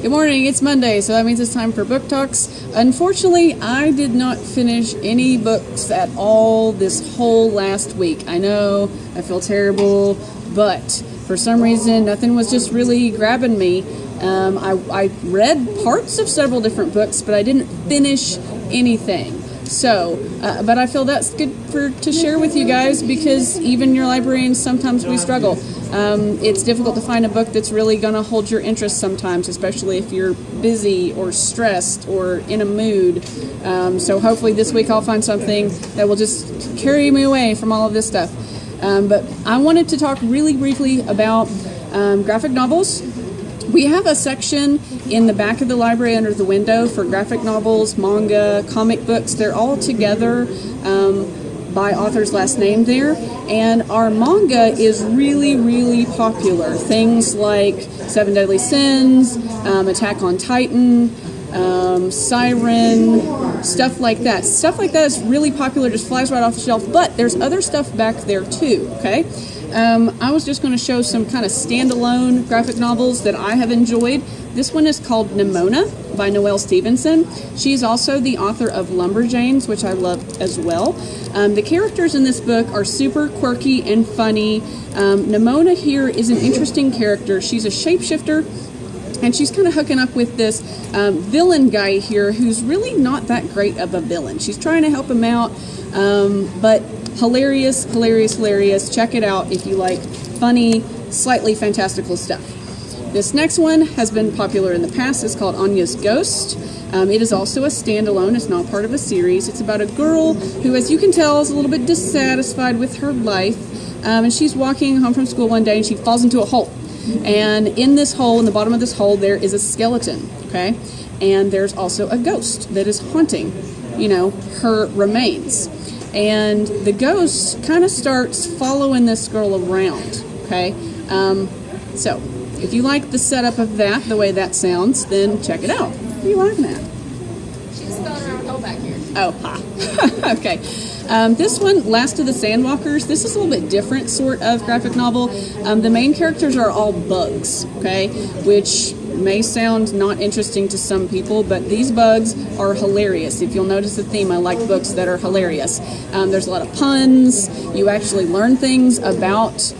Good morning, it's Monday, so that means it's time for book talks. Unfortunately, I did not finish any books at all this whole last week. I know, I feel terrible, but for some reason, nothing was just really grabbing me. I read parts of several different books, but I didn't finish anything. So, but I feel that's good to share with you guys, because even your librarians, sometimes we struggle. It's difficult to find a book that's really going to hold your interest sometimes, especially if you're busy or stressed or in a mood. So hopefully this week I'll find something that will just carry me away from all of this stuff. But I wanted to talk really briefly about graphic novels. We have a section in the back of the library under the window for graphic novels, manga, comic books. They're all together by author's last name there. And our manga is really, really popular. Things like Seven Deadly Sins, Attack on Titan, Siren, stuff like that. Stuff like that is really popular, just flies right off the shelf. But there's other stuff back there too, okay? I was just going to show some kind of standalone graphic novels that I have enjoyed. This one is called Nimona by Noelle Stevenson. She's also the author of Lumberjanes, which I love as well. The characters in this book are super quirky and funny. Nimona here is an interesting character. She's a shapeshifter, and she's kind of hooking up with this villain guy here who's really not that great of a villain. She's trying to help him out, but hilarious. Check it out if you like funny, slightly fantastical stuff. This next one has been popular in the past. It's called Anyas Ghost. It is also a standalone. It's not part of a series. It's about a girl who, as you can tell, is a little bit dissatisfied with her life. And she's walking home from school one day and she falls into a hole. And in this hole, in the bottom of this hole, there is a skeleton, okay? And there's also a ghost that is haunting, her remains. And the ghost kind of starts following this girl around, okay? So, if you like the setup of that, the way that sounds, then check it out. What are you laughing at? She's spelling around hole back here. Oh, ha. Okay. This one, Last of the Sandwalkers, this is a little bit different sort of graphic novel. The main characters are all bugs, okay? Which may sound not interesting to some people, but these bugs are hilarious. If you'll notice the theme, I like books that are hilarious. There's a lot of puns. You actually learn things about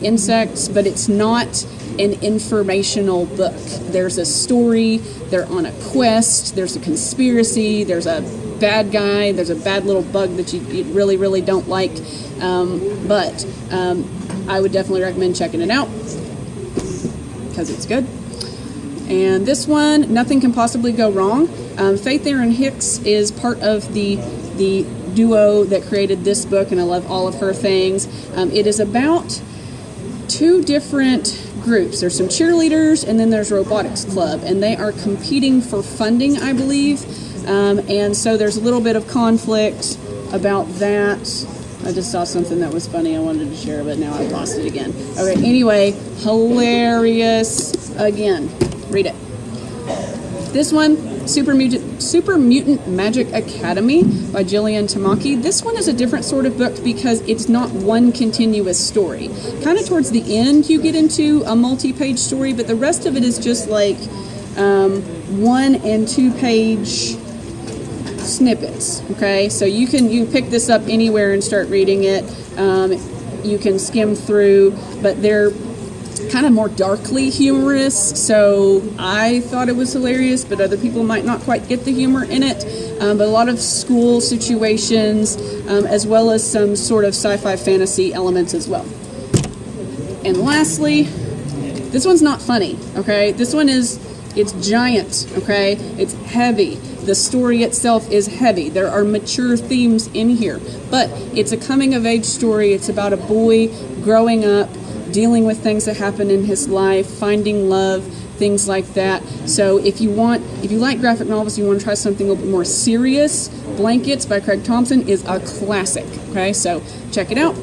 insects, but it's not an informational book. There's a story, they're on a quest, there's a conspiracy, there's a bad guy, there's a bad little bug that you really, really don't like. But I would definitely recommend checking it out because it's good. And this one, Nothing Can Possibly Go Wrong. Faith Erin Hicks is part of the duo that created this book, and I love all of her things. It is about two different groups. There's some cheerleaders, and then there's Robotics Club, and they are competing for funding, I believe. And so there's a little bit of conflict about that. I just saw something that was funny I wanted to share, but now I've lost it again. Okay, anyway, hilarious. Again, read it. This one, SuperMutant Magic Academy by Tamaki. This one is a different sort of book because it's not one continuous story. Kind of towards the end you get into a multi-page story, but the rest of it is just like 1 and 2 page snippets, okay? So you can pick this up anywhere and start reading it. You can skim through, but they're kind of more darkly humorous, so I thought it was hilarious, but other people might not quite get the humor in it. But a lot of school situations, as well as some sort of sci-fi fantasy elements as well. And lastly, this one's not funny, okay? This one it's giant, okay? It's heavy. The story itself is heavy. There are mature themes in here, but it's a coming-of-age story. It's about a boy growing up, dealing with things that happen in his life, finding love, things like that. So if you like graphic novels, you want to try something a little bit more serious, Blankets by Thompson is a classic, okay? So check it out.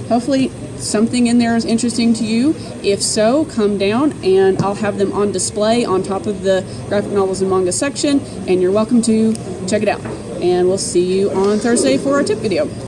Hopefully something in there is interesting to you. If so, come down and I'll have them on display on top of the graphic novels and manga section, and you're welcome to check it out. And we'll see you on Thursday for our tip video.